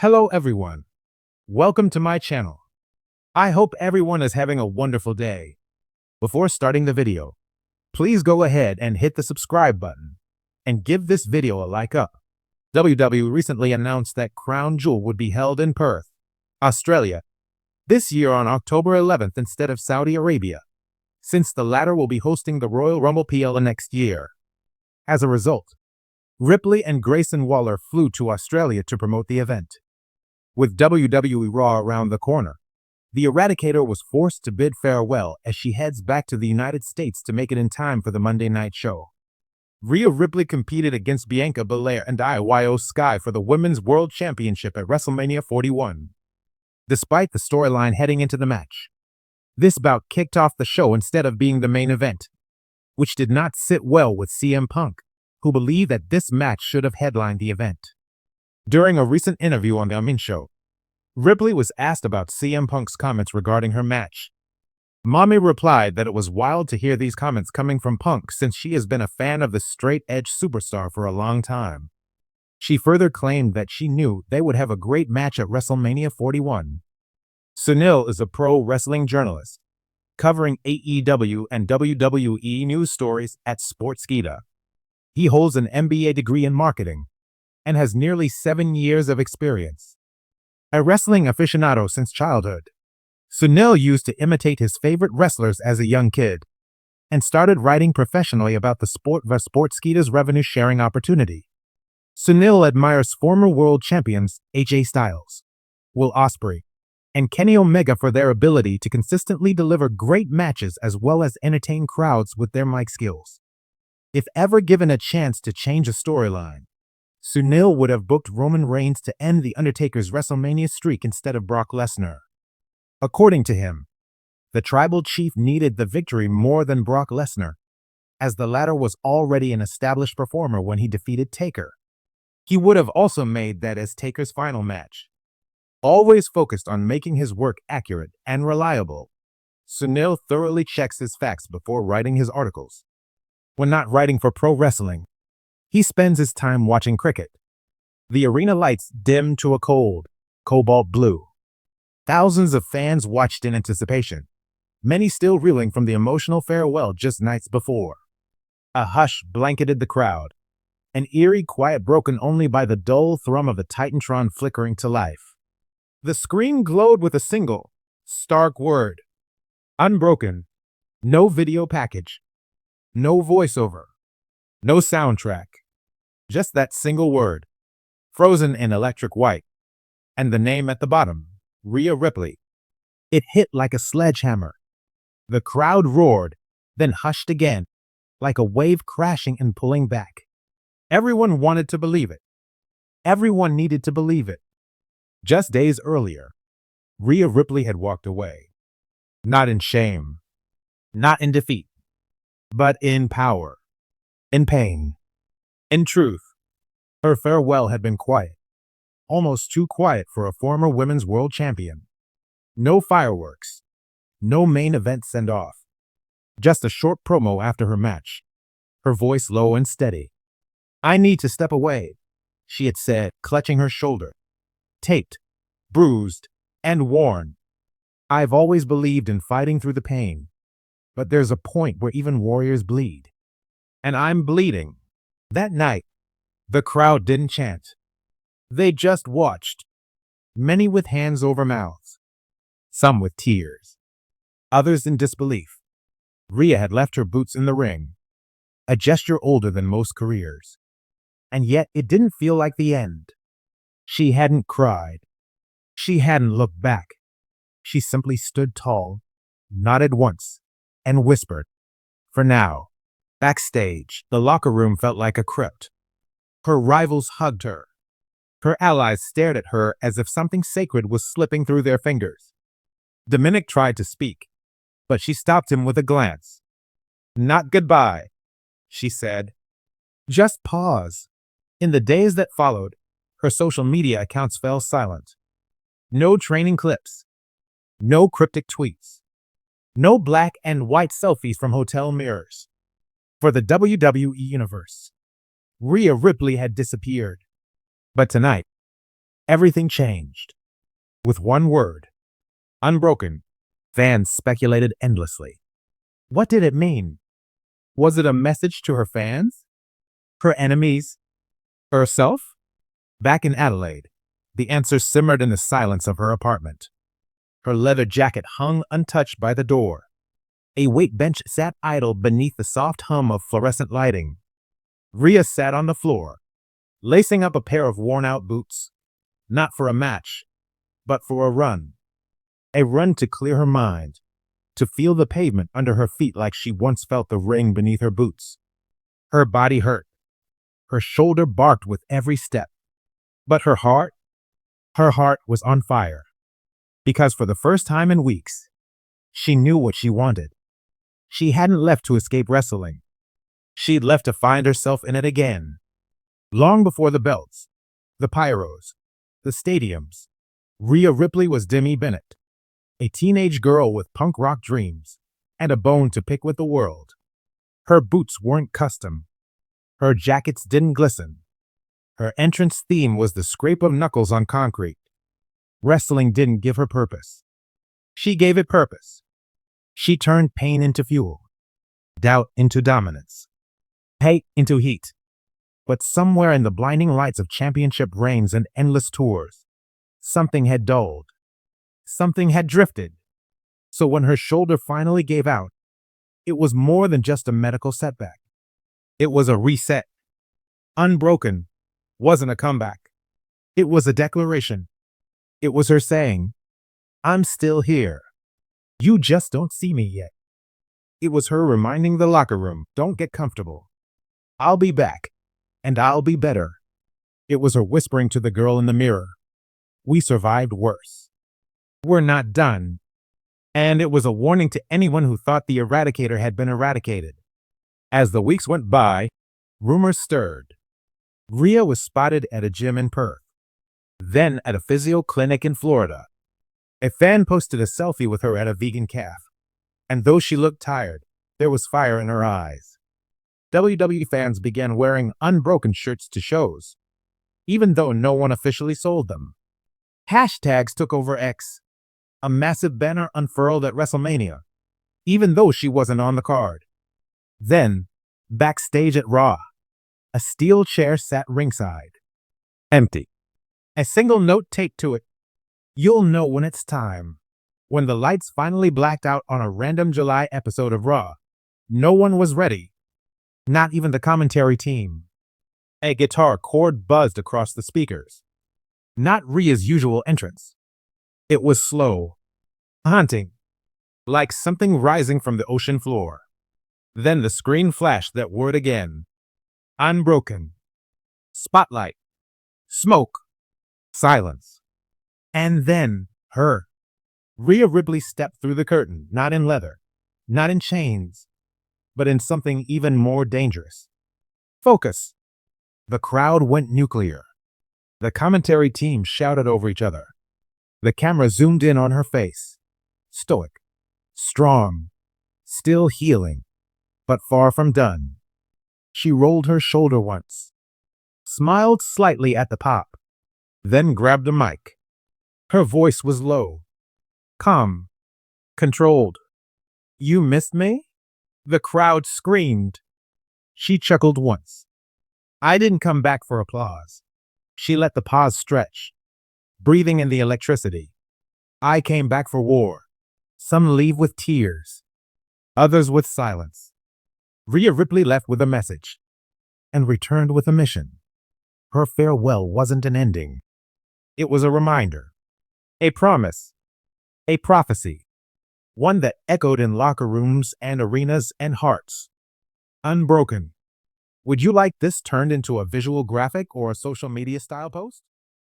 Hello everyone. Welcome to my channel. I hope everyone is having a wonderful day. Before starting the video, please go ahead and hit the subscribe button and give this video a like up. WWE recently announced that Crown Jewel would be held in Perth, Australia, this year on October 11th instead of Saudi Arabia, since the latter will be hosting the Royal Rumble PL next year. As a result, Ripley and Grayson Waller flew to Australia to promote the event. With WWE Raw around the corner, the Eradicator was forced to bid farewell as she heads back to the United States to make it in time for the Monday night show. Rhea Ripley competed against Bianca Belair and Io Sky for the Women's World Championship at WrestleMania 41. Despite the storyline heading into the match, this bout kicked off the show instead of being the main event, which did not sit well with CM Punk, who believed that this match should have headlined the event. During a recent interview on The Show, Ripley was asked about CM Punk's comments regarding her match. Mommy replied that it was wild to hear these comments coming from Punk since she has been a fan of the straight-edge superstar for a long time. She further claimed that she knew they would have a great match at WrestleMania 41. Sunil is a pro wrestling journalist, covering AEW and WWE news stories at Sportskeeda. He holds an MBA degree in marketing and has nearly 7 years of experience. A wrestling aficionado since childhood, Sunil used to imitate his favorite wrestlers as a young kid and started writing professionally about the sport via Sportskeeda's revenue-sharing opportunity. Sunil admires former world champions AJ Styles, Will Ospreay, and Kenny Omega for their ability to consistently deliver great matches as well as entertain crowds with their mic skills. If ever given a chance to change a storyline, Sunil would have booked Roman Reigns to end The Undertaker's WrestleMania streak instead of Brock Lesnar. According to him, the tribal chief needed the victory more than Brock Lesnar, as the latter was already an established performer when he defeated Taker. He would have also made that as Taker's final match. Always focused on making his work accurate and reliable, Sunil thoroughly checks his facts before writing his articles. When not writing for pro wrestling, he spends his time watching cricket. The arena lights dimmed to a cold, cobalt blue. Thousands of fans watched in anticipation, many still reeling from the emotional farewell just nights before. A hush blanketed the crowd, an eerie quiet broken only by the dull thrum of the Titantron flickering to life. The screen glowed with a single, stark word. Unbroken. No video package. No voiceover. No soundtrack. Just that single word, frozen in electric white, and the name at the bottom, Rhea Ripley. It hit like a sledgehammer. The crowd roared, then hushed again, like a wave crashing and pulling back. Everyone wanted to believe it. Everyone needed to believe it. Just days earlier, Rhea Ripley had walked away. Not in shame, not in defeat, but in power, in pain. In truth, her farewell had been quiet, almost too quiet for a former women's world champion. No fireworks, no main event send-off, just a short promo after her match, her voice low and steady. "I need to step away," she had said, clutching her shoulder. "Taped, bruised, and worn. I've always believed in fighting through the pain, but there's a point where even warriors bleed. And I'm bleeding." That night, the crowd didn't chant. They just watched, many with hands over mouths, some with tears, others in disbelief. Rhea had left her boots in the ring, a gesture older than most careers. And yet it didn't feel like the end. She hadn't cried. She hadn't looked back. She simply stood tall, nodded once, and whispered, "For now." Backstage, the locker room felt like a crypt. Her rivals hugged her. Her allies stared at her as if something sacred was slipping through their fingers. Dominic tried to speak, but she stopped him with a glance. "Not goodbye," she said. "Just pause." In the days that followed, her social media accounts fell silent. No training clips. No cryptic tweets. No black and white selfies from hotel mirrors. For the WWE Universe, Rhea Ripley had disappeared. But tonight, everything changed. With one word, unbroken, fans speculated endlessly. What did it mean? Was it a message to her fans? Her enemies? Herself? Back in Adelaide, the answer simmered in the silence of her apartment. Her leather jacket hung untouched by the door. A weight bench sat idle beneath the soft hum of fluorescent lighting. Rhea sat on the floor, lacing up a pair of worn-out boots, not for a match, but for a run. A run to clear her mind, to feel the pavement under her feet like she once felt the ring beneath her boots. Her body hurt. Her shoulder barked with every step. But her heart was on fire. Because for the first time in weeks, she knew what she wanted. She hadn't left to escape wrestling. She'd left to find herself in it again. Long before the belts, the pyros, the stadiums, Rhea Ripley was Demi Bennett, a teenage girl with punk rock dreams and a bone to pick with the world. Her boots weren't custom. Her jackets didn't glisten. Her entrance theme was the scrape of knuckles on concrete. Wrestling didn't give her purpose. She gave it purpose. She turned pain into fuel, doubt into dominance, hate into heat. But somewhere in the blinding lights of championship reigns and endless tours, something had dulled. Something had drifted. So when her shoulder finally gave out, it was more than just a medical setback. It was a reset. Unbroken wasn't a comeback. It was a declaration. It was her saying, "I'm still here. You just don't see me yet." It was her reminding the locker room, "Don't get comfortable. I'll be back, and I'll be better." It was her whispering to the girl in the mirror, "We survived worse. We're not done." And it was a warning to anyone who thought the Eradicator had been eradicated. As the weeks went by, rumors stirred. Rhea was spotted at a gym in Perth, then at a physio clinic in Florida. A fan posted a selfie with her at a vegan calf, and though she looked tired, there was fire in her eyes. WWE fans began wearing unbroken shirts to shows, even though no one officially sold them. Hashtags took over X. A massive banner unfurled at WrestleMania, even though she wasn't on the card. Then, backstage at Raw, a steel chair sat ringside, empty. A single note taped to it, "You'll know when it's time." When the lights finally blacked out on a random July episode of Raw, no one was ready, not even the commentary team. A guitar chord buzzed across the speakers. Not Rhea's usual entrance. It was slow, haunting, like something rising from the ocean floor. Then the screen flashed that word again. Unbroken. Spotlight. Smoke. Silence. And then her. Rhea Ripley stepped through the curtain, not in leather, not in chains, but in something even more dangerous. Focus. The crowd went nuclear. The commentary team shouted over each other. The camera zoomed in on her face. Stoic, strong, still healing, but far from done. She rolled her shoulder once, smiled slightly at the pop, then grabbed the mic. Her voice was low, calm, controlled. "You missed me?" The crowd screamed. She chuckled once. "I didn't come back for applause." She let the pause stretch, breathing in the electricity. "I came back for war." Some leave with tears, others with silence. Rhea Ripley left with a message and returned with a mission. Her farewell wasn't an ending. It was a reminder, a promise, a prophecy, one that echoed in locker rooms and arenas and hearts. Unbroken. Would you like this turned into a visual graphic or a social media style post?